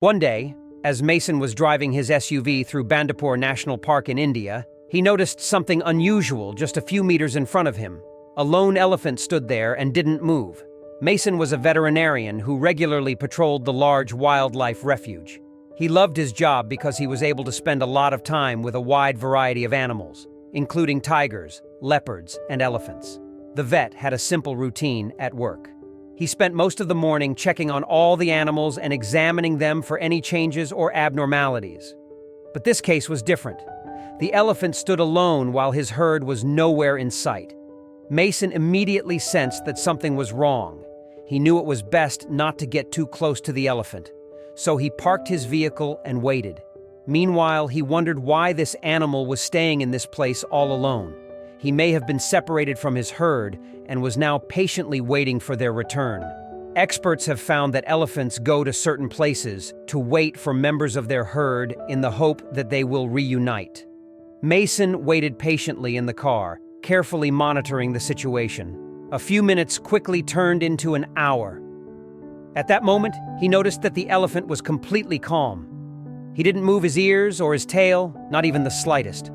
One day, as Mason was driving his SUV through Bandipur National Park in India, he noticed something unusual just a few meters in front of him. A lone elephant stood there and didn't move. Mason was a veterinarian who regularly patrolled the large wildlife refuge. He loved his job because he was able to spend a lot of time with a wide variety of animals, including tigers, leopards, and elephants. The vet had a simple routine at work. He spent most of the morning checking on all the animals and examining them for any changes or abnormalities. But this case was different. The elephant stood alone while his herd was nowhere in sight. Mason immediately sensed that something was wrong. He knew it was best not to get too close to the elephant, so he parked his vehicle and waited. Meanwhile, he wondered why this animal was staying in this place all alone. He may have been separated from his herd and was now patiently waiting for their return. Experts have found that elephants go to certain places to wait for members of their herd in the hope that they will reunite. Mason waited patiently in the car, carefully monitoring the situation. A few minutes quickly turned into an hour. At that moment, he noticed that the elephant was completely calm. He didn't move his ears or his tail, not even the slightest.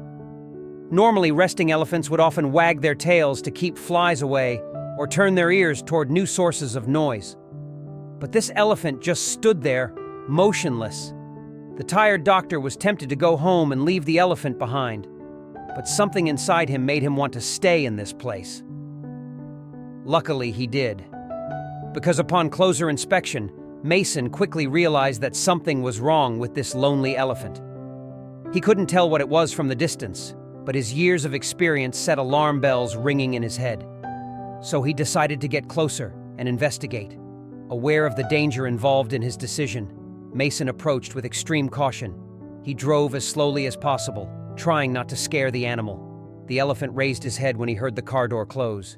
Normally, resting elephants would often wag their tails to keep flies away or turn their ears toward new sources of noise. But this elephant just stood there, motionless. The tired doctor was tempted to go home and leave the elephant behind, but something inside him made him want to stay in this place. Luckily, he did, because upon closer inspection, Mason quickly realized that something was wrong with this lonely elephant. He couldn't tell what it was from the distance, but his years of experience set alarm bells ringing in his head. So he decided to get closer and investigate. Aware of the danger involved in his decision, Mason approached with extreme caution. He drove as slowly as possible, trying not to scare the animal. The elephant raised his head when he heard the car door close.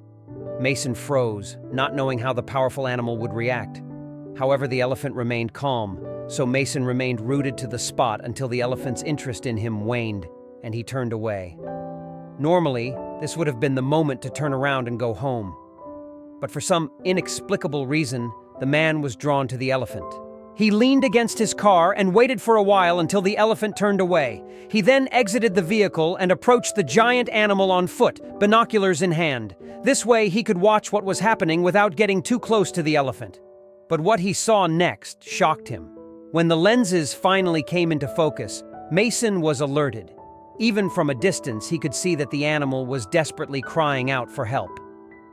Mason froze, not knowing how the powerful animal would react. However, the elephant remained calm, so Mason remained rooted to the spot until the elephant's interest in him waned, and he turned away. Normally, this would have been the moment to turn around and go home. But for some inexplicable reason, the man was drawn to the elephant. He leaned against his car and waited for a while until the elephant turned away. He then exited the vehicle and approached the giant animal on foot, binoculars in hand. This way, he could watch what was happening without getting too close to the elephant. But what he saw next shocked him. When the lenses finally came into focus, Mason was alerted. Even from a distance, he could see that the animal was desperately crying out for help.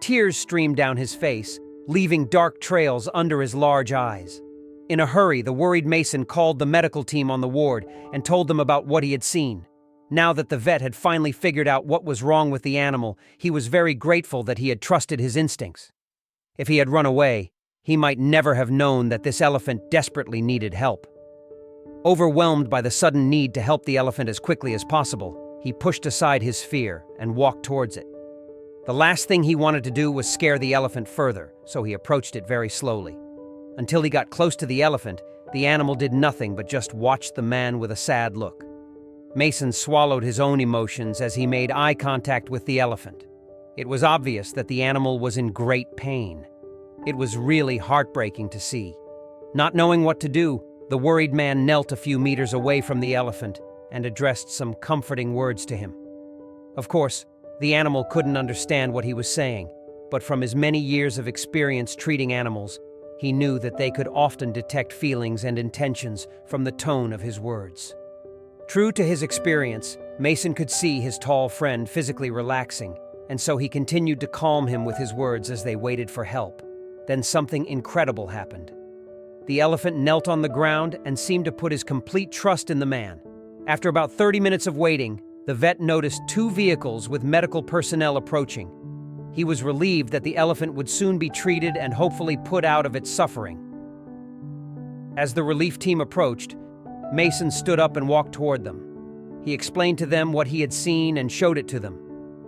Tears streamed down his face, leaving dark trails under his large eyes. In a hurry, the worried Mason called the medical team on the ward and told them about what he had seen. Now that the vet had finally figured out what was wrong with the animal, he was very grateful that he had trusted his instincts. If he had run away, he might never have known that this elephant desperately needed help. Overwhelmed by the sudden need to help the elephant as quickly as possible, he pushed aside his fear and walked towards it. The last thing he wanted to do was scare the elephant further, so he approached it very slowly. Until he got close to the elephant, the animal did nothing but just watch the man with a sad look. Mason swallowed his own emotions as he made eye contact with the elephant. It was obvious that the animal was in great pain. It was really heartbreaking to see. Not knowing what to do, the worried man knelt a few meters away from the elephant and addressed some comforting words to him. Of course, the animal couldn't understand what he was saying, but from his many years of experience treating animals, he knew that they could often detect feelings and intentions from the tone of his words. True to his experience, Mason could see his tall friend physically relaxing, and so he continued to calm him with his words as they waited for help. Then something incredible happened. The elephant knelt on the ground and seemed to put his complete trust in the man. After about 30 minutes of waiting, the vet noticed 2 vehicles with medical personnel approaching. He was relieved that the elephant would soon be treated and hopefully put out of its suffering. As the relief team approached, Mason stood up and walked toward them. He explained to them what he had seen and showed it to them.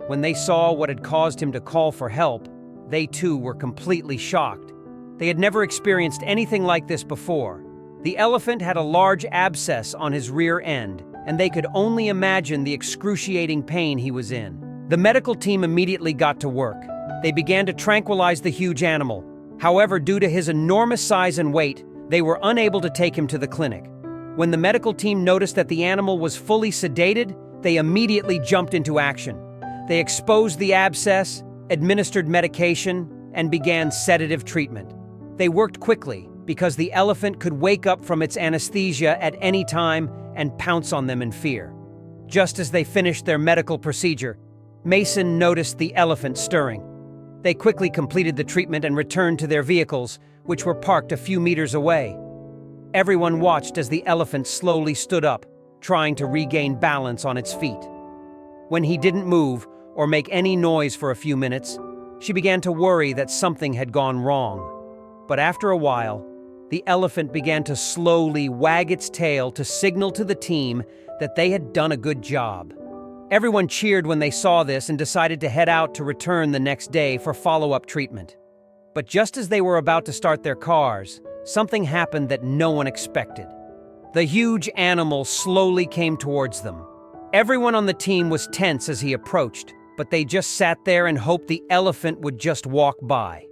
When they saw what had caused him to call for help, they too were completely shocked. They had never experienced anything like this before. The elephant had a large abscess on his rear end, and they could only imagine the excruciating pain he was in. The medical team immediately got to work. They began to tranquilize the huge animal. However, due to his enormous size and weight, They were unable to take him to the clinic. When the medical team noticed that the animal was fully sedated, they immediately jumped into action. They exposed the abscess, administered medication, and began sedative treatment. They worked quickly because the elephant could wake up from its anesthesia at any time and pounce on them in fear. Just as they finished their medical procedure, Mason noticed the elephant stirring. They quickly completed the treatment and returned to their vehicles, which were parked a few meters away. Everyone watched as the elephant slowly stood up, trying to regain balance on its feet. When he didn't move or make any noise for a few minutes, she began to worry that something had gone wrong. But after a while, the elephant began to slowly wag its tail to signal to the team that they had done a good job. Everyone cheered when they saw this and decided to head out to return the next day for follow-up treatment. But just as they were about to start their cars, something happened that no one expected. The huge animal slowly came towards them. Everyone on the team was tense as he approached, but they just sat there and hoped the elephant would just walk by.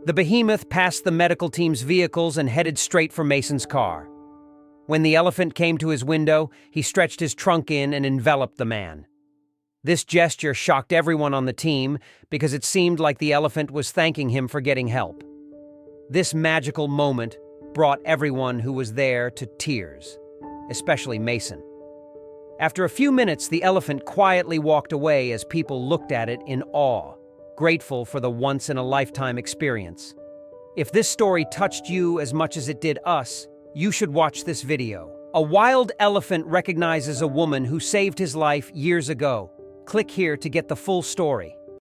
The behemoth passed the medical team's vehicles and headed straight for Mason's car. When the elephant came to his window, he stretched his trunk in and enveloped the man. This gesture shocked everyone on the team because it seemed like the elephant was thanking him for getting help. This magical moment brought everyone who was there to tears, especially Mason. After a few minutes, the elephant quietly walked away as people looked at it in awe, grateful for the once-in-a-lifetime experience. If this story touched you as much as it did us, you should watch this video. A wild elephant recognizes a woman who saved his life years ago. Click here to get the full story.